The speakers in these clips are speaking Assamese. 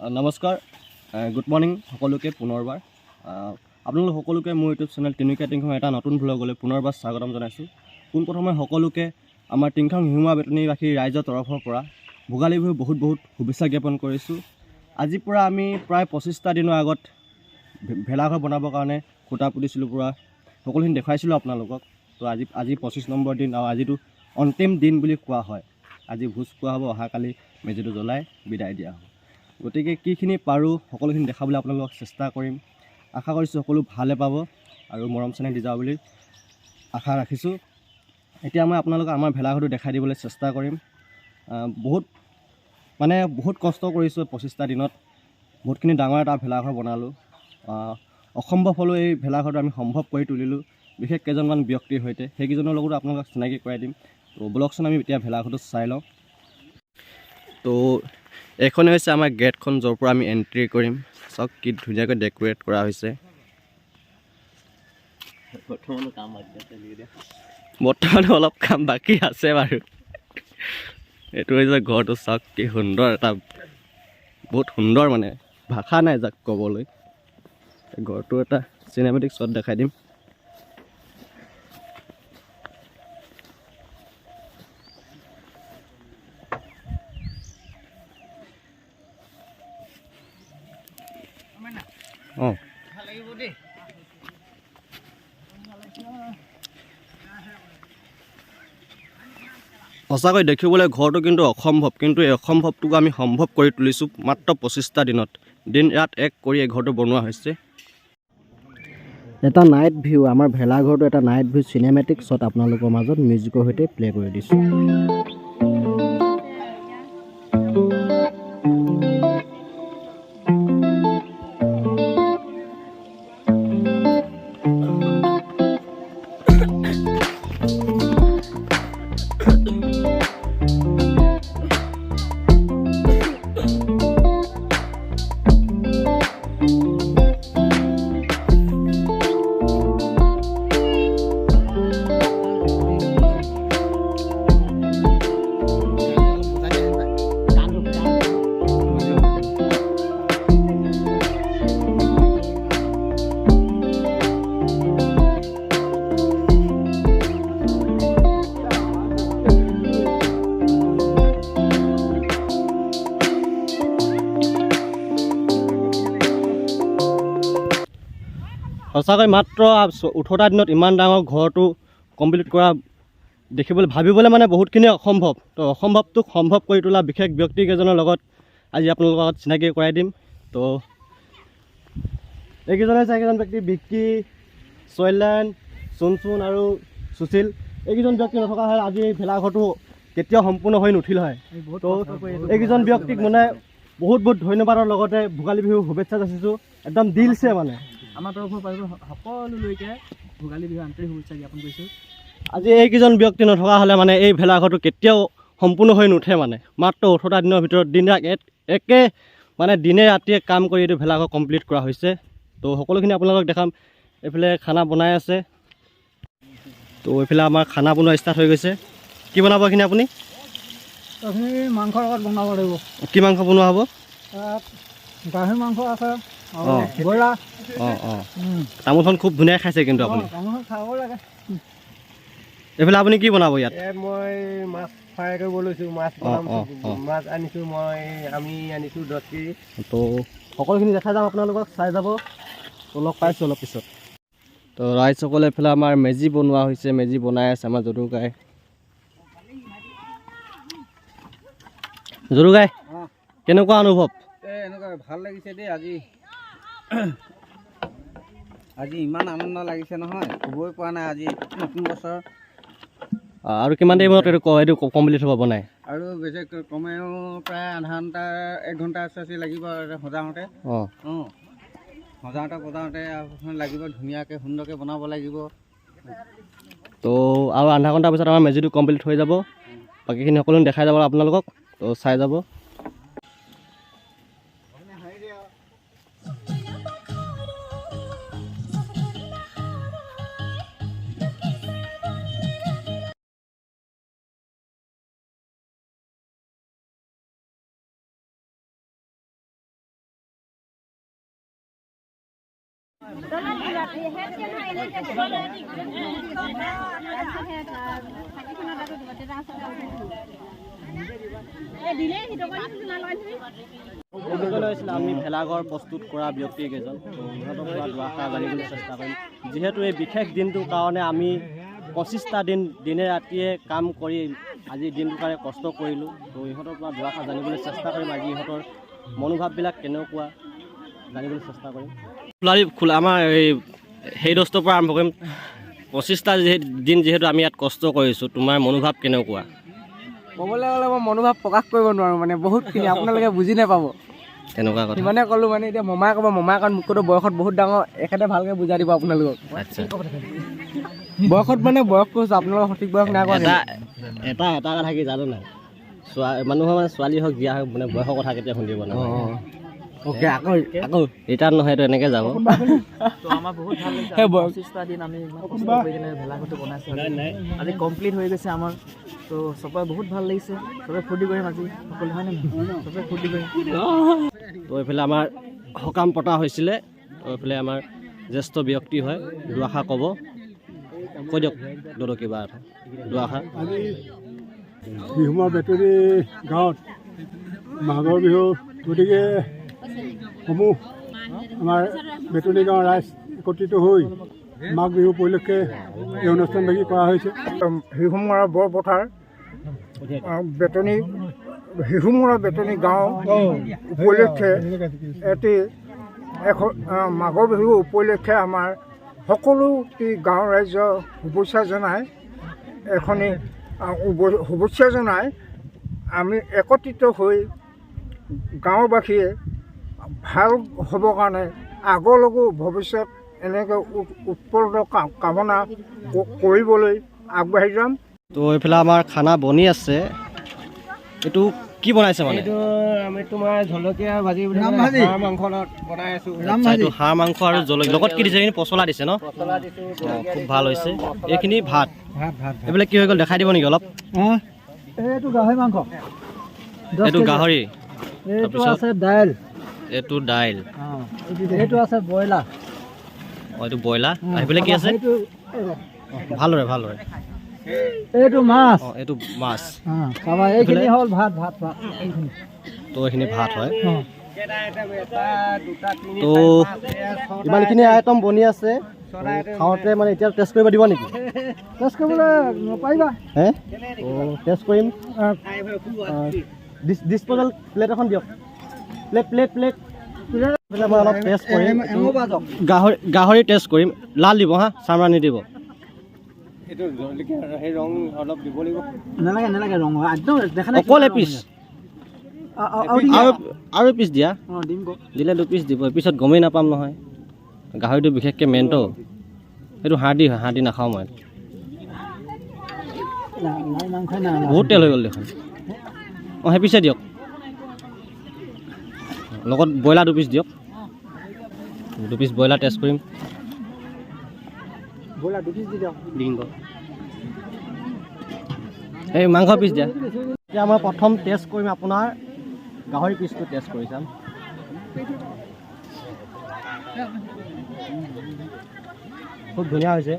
নমস্কাৰ গুড মৰ্নিং সকলোকে পুনৰবাৰ আপোনালোক সকলোকে মোৰ ইউটিউব চেনেল তিনিকা টিংখং এটা নতুন ভ্লগলৈ পুনৰবাৰ স্বাগতম জনাইছোঁ। পোনপ্ৰথমে সকলোকে আমাৰ টিংখং হিমুৱা বেতনীবাসী ৰাইজৰ তৰফৰ পৰা ভোগালী বিহুৰ বহুত শুভেচ্ছা জ্ঞাপন কৰিছোঁ। আজিৰ পৰা আমি প্ৰায় 25টা দিনৰ আগত ভেলাঘৰ বনাবৰ কাৰণে খুঁটা পুতিছিলোঁ, পূৰা সকলোখিনি দেখুৱাইছিলোঁ আপোনালোকক। তো আজি 25 নম্বৰ দিন আৰু আজিটো অন্তিম দিন বুলি কোৱা হয়। আজি ভোজ খোৱা হ'ব, অহাকালি মেজিটো জ্বলাই বিদায় দিয়া হ'ব। গতিকে কিখিনি পাৰোঁ সকলোখিনি দেখাবলৈ আপোনালোকক চেষ্টা কৰিম। আশা কৰিছোঁ সকলো ভালে পাব আৰু মৰম চেনেহ দি যাব বুলি আশা ৰাখিছোঁ। এতিয়া মই আপোনালোকক আমাৰ ভেলাঘৰটো দেখাই দিবলৈ চেষ্টা কৰিম। বহুত কষ্ট কৰিছোঁ 25টা দিনত, বহুতখিনি ডাঙৰ এটা ভেলাঘৰ বনালোঁ। অসম্ভৱ হ'লেও এই ভেলাঘৰটো আমি সম্ভৱ কৰি তুলিলোঁ বিশেষ কেইজনমান ব্যক্তিৰ সৈতে। সেইকেইজনৰ লগতো আপোনালোকক চিনাকি কৰাই দিম। তো বলকচোন আমি এতিয়া ভেলাঘৰটো চাই লওঁ। তো এইখনে হৈছে আমাৰ গেটখন, য'ৰ পৰা আমি এণ্ট্ৰি কৰিম। চাওক কি ধুনীয়াকৈ ডেক'ৰেট কৰা হৈছে। বৰ্তমান অলপ কাম বাকী আছে বাৰু। এইটো হৈছে ঘৰটো, চাওক কি সুন্দৰ এটা, বহুত সুন্দৰ, মানে ভাষা নাই যাক ক'বলৈ। ঘৰটো এটা চিনেমেটিক শ্বট দেখাই দিম। অঁ সঁচাকৈ দেখিবলৈ ঘৰটো কিন্তু অসম্ভৱ, কিন্তু এই অসম্ভৱটোক আমি সম্ভৱ কৰি তুলিছোঁ মাত্ৰ 25টা দিনত। দিন ৰাত এক কৰি এই ঘৰটো বনোৱা হৈছে। এটা নাইট ভিউ, আমাৰ ভেলাঘৰটো এটা নাইট ভিউ চিনেমেটিক শ্বট আপোনালোকৰ মাজত মিউজিকৰ সৈতে প্লে' কৰি দিছোঁ। সঁচাকৈ মাত্ৰ 18টা দিনত ইমান ডাঙৰ ঘৰটো কমপ্লিট কৰা দেখিবলৈ, ভাবিবলৈ মানে বহুতখিনি অসম্ভৱ। তো অসম্ভৱটোক সম্ভৱ কৰি তোলা বিশেষ ব্যক্তিকেইজনৰ লগত আজি আপোনালোকৰ লগত চিনাকি কৰাই দিম। তো এইকেইজনে হৈছে এইকেইজন ব্যক্তি, বিক্কি, শৈলেন, চুন আৰু সুশীল। এইকেইজন ব্যক্তি নথকা হয় আজি এই ভেলাঘৰটো কেতিয়াও সম্পূৰ্ণ হৈ নুঠিল হয়। তো এইকেইজন ব্যক্তিক মানে বহুত ধন্যবাদৰ লগতে ভোগালী বিহুৰ শুভেচ্ছা যাচিছোঁ। একদম দিলছে মানে আমাৰ তৰফৰ পৰা সকলোলৈকে ভোগালী বিহু আন্তৰিক শুভেচ্ছা জ্ঞাপন কৰিছোঁ। আজি এইকেইজন ব্যক্তি নথকা হ'লে মানে এই ভেলাঘৰটো কেতিয়াও সম্পূৰ্ণ হৈ নুঠে। মানে মাত্ৰ 18টা দিনৰ ভিতৰত দিন ৰাত একে মানে দিনে ৰাতিয়ে কাম কৰি এইটো ভেলাঘৰ কমপ্লিট কৰা হৈছে। তো সকলোখিনি আপোনালোকক দেখাম। এইফালে খানা বনাই আছে। তো এইফালে আমাৰ খানা বনোৱা ষ্টাৰ্ট হৈ গৈছে। কি বনাব এইখিনি আপুনি? আপুনি মাংসৰ লগত বনাব লাগিব। কি মাংস বনোৱা হ'ব? গাহৰি মাংস আছে, ব্ৰইলাৰ। তামোলখন খুব ধুনীয়া খাইছে কিন্তু আপুনি। তামোলখন খাব লাগে। এইফালে আপুনি কি বনাব? ইয়াত মই মাছ ফ্ৰাই কৰিব লৈছোঁ। মাছ আনিছোঁ আমি আনিছোঁ 10 কেজি। তো সকলোখিনি দেখাই যাম আপোনালোকক, চাই যাব। তো লগ পাইছোঁ অলপ পিছত। তো ৰাইজসকলে এইফালে আমাৰ মেজি বনোৱা হৈছে, মেজি বনাই আছে আমাৰ জৰুগাই। জৰুগাই, কেনেকুৱা অনুভৱ? এনেকুৱা ভাল লাগিছে দেই। আজি ইমান আনন্দ লাগিছে নহয়, ক'বই পৰা নাই। আজি নতুন বছৰ। আৰু কিমান দেৰি মূৰত এইটো কমপ্লিট হ'ব বনাই? আৰু বেছি কমেও প্ৰায় আধা ঘণ্টা 1 ঘণ্টা আচি লাগিব সজাওঁতে। সজাওঁতে লাগিব, ধুনীয়াকৈ সুন্দৰকৈ বনাব লাগিব। তো আৰু আধা ঘণ্টাৰ পিছত আমাৰ মেজিটো কমপ্লিট হৈ যাব। বাকীখিনি সকলো দেখাই যাব আপোনালোকক। তো চাই যাব। আমি ভেলাঘৰ প্ৰস্তুত কৰা ব্যক্তিকেইজন সিহঁতৰ পৰা দুআষাৰ জানিবলৈ চেষ্টা কৰিম। যিহেতু এই বিশেষ দিনটোৰ কাৰণে আমি 25টা দিনে ৰাতিয়ে কাম কৰি আজি দিনটোৰ কাৰণে কষ্ট কৰিলোঁ। তো ইহঁতৰ পৰা দুআষাৰ জানিবলৈ চেষ্টা কৰিম। আজি ইহঁতৰ মনোভাৱবিলাক কেনেকুৱা জানিবলৈ চেষ্টা কৰিম। খোলা আমাৰ এই সেই দস্তৰ পৰা আৰম্ভ কৰিম। 25টা দিন যিহেতু আমি ইয়াত কষ্ট কৰিছোঁ, তোমাৰ মনোভাৱ কেনেকুৱা? ক'বলৈ গ'লে মই মনোভাৱ প্ৰকাশ কৰিব নোৱাৰোঁ, মানে বহুতখিনি আপোনালোকে বুজি নাপাব। তেনেকুৱা কথা সিমানে ক'লোঁ মানে এতিয়া মমাই ক'ব, মমাই কাৰণ মোতকৈতো বয়সত বহুত ডাঙৰ, এখেতে ভালকৈ বুজাই দিব আপোনালোকক। আচ্ছা, বয়সত মানে বয়স কৈছোঁ, আপোনালোকৰ সঠিক বয়স নাই কোৱা। এটা কথা কি জানো নাই, মানুহৰ মানে ছোৱালী হওক বিয়া হওক মানে বয়সৰ কথা কেতিয়া শুনিব নালাগে। অ'কে, আকৌ ৰিটাৰ্ণ নহয়, এইটো এনেকৈ যাব। তো আমাৰ বহুত ভাল লাগিছে। 25টা দিন আমি ইমান কষ্ট কৰি কিনে ভেলাঘৰটো বনাইছোঁ, আজি কমপ্লিট হৈ গৈছে আমাৰ। তো চবৰে বহুত ভাল লাগিছে, চবে ফূৰ্তি কৰিম আজি সকলো, হয়নে নহয়? চবে ফূৰ্তি কৰিম। তো এইফালে আমাৰ সকাম পতা হৈছিলে, তো এইফালে আমাৰ জ্যেষ্ঠ ব্যক্তি হয়, দুআষাৰ ক'ব। কৈ দিয়ক দাদা কিবা এটা দুআষাৰ। বিহুমা বেতৰী গাঁৱত মাঘৰ বিহু, গতিকে সমূহ আমাৰ বেতনী গাঁৱৰ ৰাইজ একত্ৰিত হৈ মাঘ বিহু উপলক্ষে এই অনুষ্ঠানভাগি কৰা হৈছে। শিহুমৰা বৰপথাৰ বেতনী শিহুমৰা বেতনী গাঁও উপলক্ষে মাঘৰ বিহু উপলক্ষে আমাৰ সকলোটি গাঁও ৰাইজ শুভেচ্ছা জনাই শুভেচ্ছা জনাই আমি একত্ৰিত হৈ গাঁওবাসীয়ে ভাল হ'বৰ কাৰণে আগলৈকো ভৱিষ্যত এনেকৈ উৎপন্ন কামনা কৰিবলৈ আগবাঢ়ি যাম। তো এইফালে আমাৰ খানা বনি আছে। এইটো কি বনাইছে মানে? এইটো আমি তোমাৰ জলকীয়া ভাজি বুলি হাঁহ মাংস বনাই আছোঁ। এইটো হাঁহ মাংস আৰু জলকীয়া লগত কি দিছে? এইখিনি পচলা দিছে ন? পচলা দিছোঁ, খুব ভাল হৈছে। এইখিনি ভাত, ভাত এইফালে কি হৈ গ'ল দেখাই দিব নেকি অলপ? এইটো গাহৰি মাংস, এইটো গাহৰি, এইটো আছে দাইল, এইটো দাইল, এইটো আছে ব্ৰইলাৰ, এইটো ব্ৰইলাৰ, সেইফালে কি আছে? ভালদৰে ভালদৰে, এইটো মাছ, এইটো মাছ, এইখিনি হ'ল ভাত। তো এইখিনি ভাত হয়। তো ইমানখিনি আইটেম বনি আছে, খাওঁতে মানে এতিয়া টেষ্ট কৰিব দিব নেকি? টেষ্ট কৰিবলৈ পাৰিবা? হে, টেষ্ট কৰিম। ডিছপ'জেল প্লেট এখন দিয়ক। প্লেট মই অলপ টেষ্ট কৰিম। গাহৰি টেষ্ট কৰিম। লাল দিব হা, চামৰা নিদিব। এইটো জলকীয়া সেই ৰং অলপ দিব লাগিব। নালাগে ৰং একদম দেখা অকল এপিচ আৰু এপিচ দিয়া, দিলে 2 পিচ দিব। এপিছত গমেই নাপাম নহয়। গাহৰিটো বিশেষকৈ মেইনটো, সেইটো হাড়দি হয়, হাড়দি নাখাওঁ মই। বহুত তেল হৈ গ'ল দেখোন। সেই পিছে দিয়ক, লগত ব্ৰইলাৰ 2 পিচ দিয়ক। 2 পিচ ব্ৰইলাৰ টেষ্ট কৰিম। এই মাংস পিচ দিয়া। এতিয়া মই প্ৰথম টেষ্ট কৰিম আপোনাৰ গাহৰি পিচটো টেষ্ট কৰি চাম। খুব ধুনীয়া হৈছে।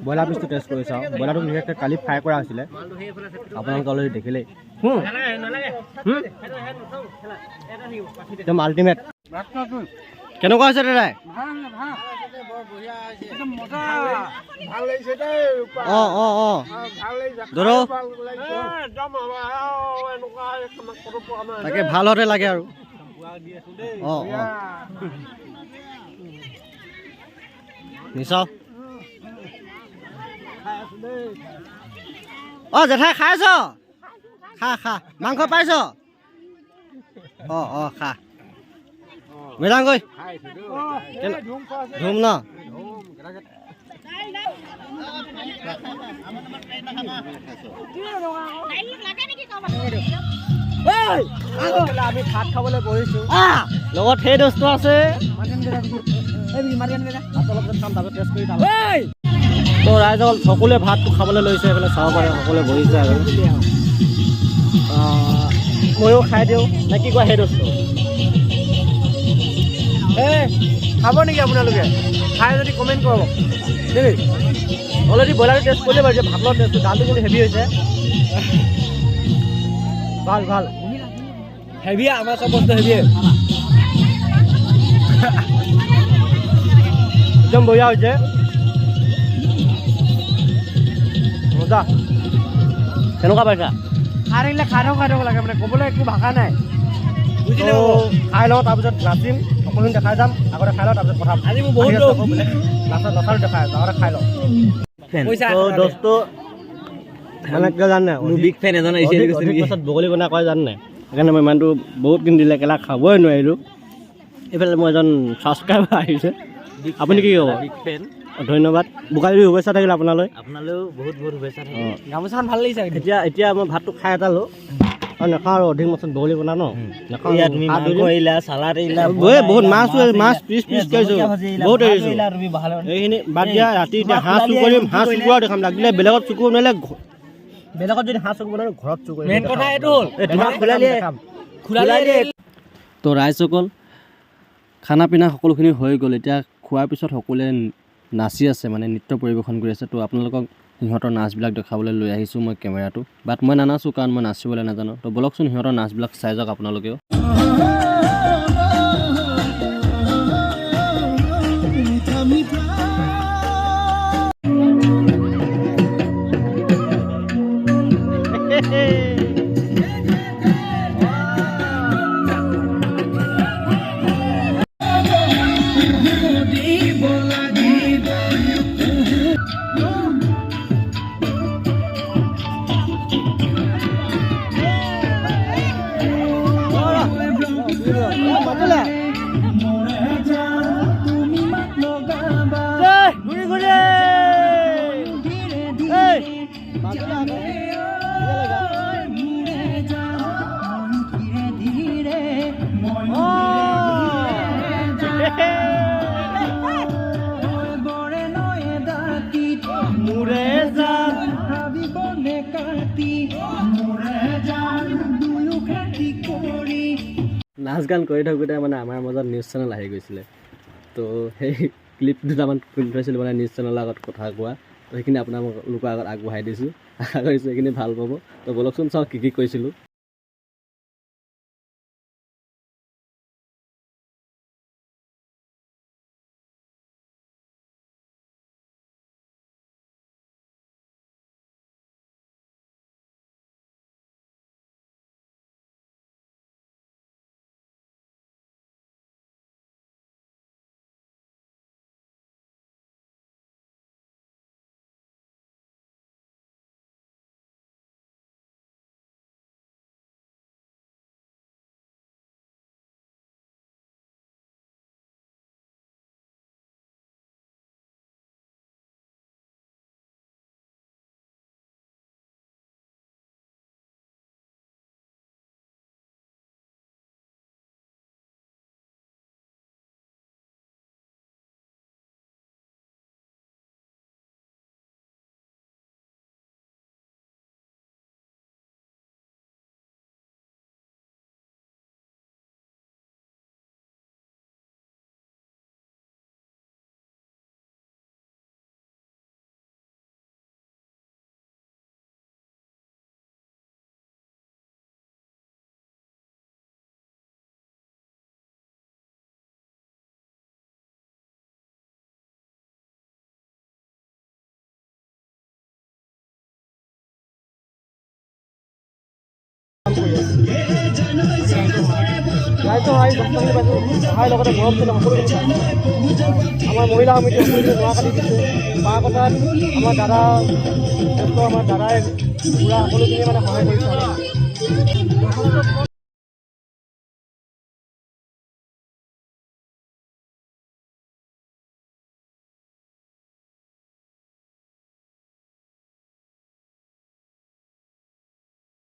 ব্ৰইলাৰ পিচটো টেষ্ট কৰি চাওঁ। ব্ৰইলাৰটো বিশেষকৈ কালি ফ্ৰাই কৰা হৈছিলে, আপোনালোকে অলৰেডি দেখিলেই। একদম আল্টিমেট। কেনেকুৱা হৈছে দাদাই? তাকে ভাল হতে লাগে আৰু। নিচাও জেঠাই খাই আছ? খা মাংস পাইছ? খা মেদাংগৈ ধুম ন। আমি ভাত খাবলৈ বহিছোঁ, লগত সেই দস্ত আছে। তো ৰাইজ সকলোৱে ভাতটো খাবলৈ লৈছে, এইফালে চাব পাৰে সকলোৱে বহিছে আৰু ময়ো খাই দিওঁ নে কি কোৱা সেই দোস্ত খাব নেকি আপোনালোকে খাই যদি কমেণ্ট কৰক দেই অলৰেডি ব্ৰইলাৰটো টেষ্ট কৰিলে বাৰু ভাতৰ টেষ্টটো দালটো কিন্তু হেভি হৈছে ভাল ভাল হেভিয়ে আমাৰ চব বস্তু হেভিয়ে একদম বঢ়িয়া হৈছে মজা কেনেকুৱা পাইছা খাই থাকিলে খাই থ'ব লাগে মানে ক'বলৈ একো ভাষা নাই বুজিলে খাই লওঁ তাৰপিছত নাচিম সকলোখিনি দেখাই যাম আগতে খাই লওঁ তাৰপিছত কথা আজি মোৰ বহুত লাষ্টত নচাৰো দেখাই আগতে খাই লওঁ পইচা দোস্তটো মানে কিয় জানে মোৰ বিগ ফেন এজন আহিছে পাছত বগলী বনাই কয় জানে নাই সেইকাৰণে মই ইমানটো বহুত দিন দিলে কেলা খাবই নোৱাৰিলোঁ এইফালে মই এজন ছাবস্ক্ৰাইবাৰ আহিছে আপুনি কি ক'ব বিগ ফেন ধন্যবাদ বোকালি শুভেচ্ছা থাকিল আপোনালৈ আপোনালৈও বহুত বহুত শুভেচ্ছা অঁ গামোচাখন ভাল লাগিছে এতিয়া মই ভাতটো খাই এটা লো আৰু নাখাওঁ আৰু অধিক মাছত বগলী বনা ন নাখাওঁ বহুত মাছ পিচ কৰিছোঁ বহুত এৰিছোঁ এইখিনি বাদ দিয়া ৰাতি এতিয়া হাঁহ চুৰ কৰিম হাঁহ চুৰ কৰা দেখাম লাগিলে বেলেগত চুৰ কৰিব নোৱাৰিলে বেলেগত যদি হাঁহ চুৰ কৰিব নোৱাৰে ঘৰত চুৰ কৰিম মেইন কথা এইটো হ'ল তো ৰাইজসকল খানা পিনা সকলোখিনি হৈ গ'ল এতিয়া খোৱাৰ পিছত সকলোৱে নাচি আছে মানে নৃত্য পৰিৱেশন কৰি আছে তো আপোনালোকক সিহঁতৰ নাচবিলাক দেখাবলৈ লৈ আহিছোঁ মই কেমেৰাটো বাট মই নানাচোঁ কাৰণ মই নাচিবলৈ নাজানো তো বলকচোন সিহঁতৰ নাচবিলাক চাই যাওক আপোনালোকেও নাচ গান কৰি থাকোঁতে মানে আমাৰ মাজত নিউজ চেনেল আহি গৈছিলে তো সেই ক্লিপ দুটামান তুলি থৈছিলোঁ মানে নিউজ চেনেলৰ আগত কথা কোৱা তো সেইখিনি আপোনালোকৰ আগত আগবঢ়াই দিছোঁ আশা কৰিছোঁ সেইখিনি ভাল পাব তো বলকচোন চাওক কি কৈছিলোঁ ৰাইজৰ আহি দস্তনি পাইছোঁ সহায় লগতে গৰম চলে সকলোখিনি আমাৰ মহিলা সমিতি সকলোখিনি নোৱা কাটি দিছোঁ বাঁহ কটাত আমাৰ দাদা আমাৰ দাদাই পূৰা সকলোখিনি মানে সহায় কৰিছে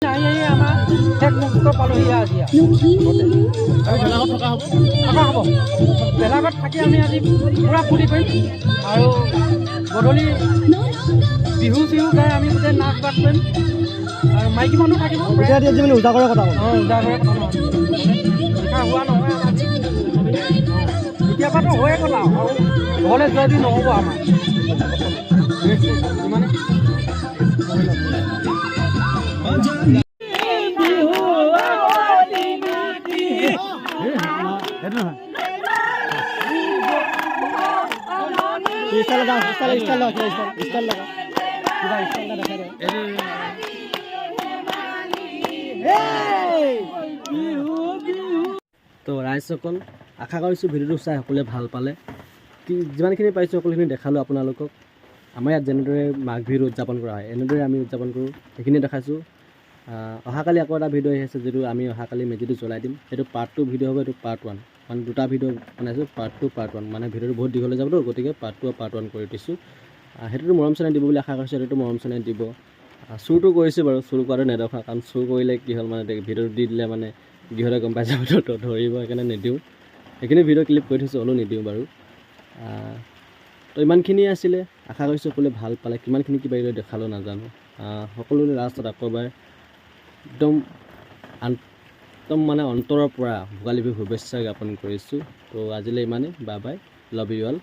শেষ মুহূৰ্ত পালোহি আজি থকা হ'ব বেলাঘৰত থাকি আমি আজি পূৰা ফূৰ্তি কৰিম আৰু গধূলি বিহু চিহু গাই আমি গোটেই নাচ বাগ কৰিম আৰু মাইকী মানুহ থাকিব গোটেই ৰাতি আজি মানে উজাগৰৰ কথা ক'ম উজাগৰে কথা নহয় লিখা হোৱা নহয় কেতিয়াবাতো হৈয়ে গ'ল আৰু ঘৰলৈ যোৱা দি নহ'ব আমাৰ ইমানে তো ৰাইজসকল আশা কৰিছোঁ ভিডিঅ'টো চাই সকলোৱে ভাল পালে কি যিমানখিনি পাৰিছোঁ সকলোখিনি দেখালোঁ আপোনালোকক আমাৰ ইয়াত যেনেদৰে মাঘ বিহু উদযাপন কৰা হয় এনেদৰে আমি উদযাপন কৰোঁ সেইখিনি দেখাইছোঁ অহাকালি আকৌ এটা ভিডিঅ' আহি আছে যিটো আমি অহাকালি মেজিটো জ্বলাই দিম সেইটো পাৰ্ট 2 ভিডিঅ' হ'ব এইটো পাৰ্ট 1 মানে দুটা ভিডিঅ' বনাইছোঁ পাৰ্ট 2 পাৰ্ট 1 মানে ভিডিঅ'টো বহুত দীঘলৈ যাবতো গতিকে পাৰ্ট 2 আৰু পাৰ্ট 1 কৰি দিছোঁ সেইটোতো মৰম চেনেহ দিব বুলি আশা কৰিছোঁ সেইটোতো মৰম চেনেহ দিব চুৰটো কৰিছোঁ বাৰু চুৰ কৰাটো নেদেখা কাৰণ চুৰ কৰিলে কি হ'ল মানে ভিডিঅ'টো দি দিলে মানে গৃহতে গম পাই যাব ধৰিব সেইকাৰণে নিদিওঁ সেইখিনি ভিডিঅ' ক্লিপ কৰি থৈছোঁ হ'লেও নিদিওঁ বাৰু তো ইমানখিনিয়ে আছিলে আশা কৰিছোঁ সকলোৱে ভাল পালে কিমানখিনি কিবা কিবি দেখালোঁ নাজানো সকলোৰে লাষ্টত আকৌ এবাৰ একদম মানে অন্তৰৰ পৰা ভোগালী বিহু শুভেচ্ছা জ্ঞাপন কৰিছোঁ তো আজিলৈ ইমানেই bye bye love you all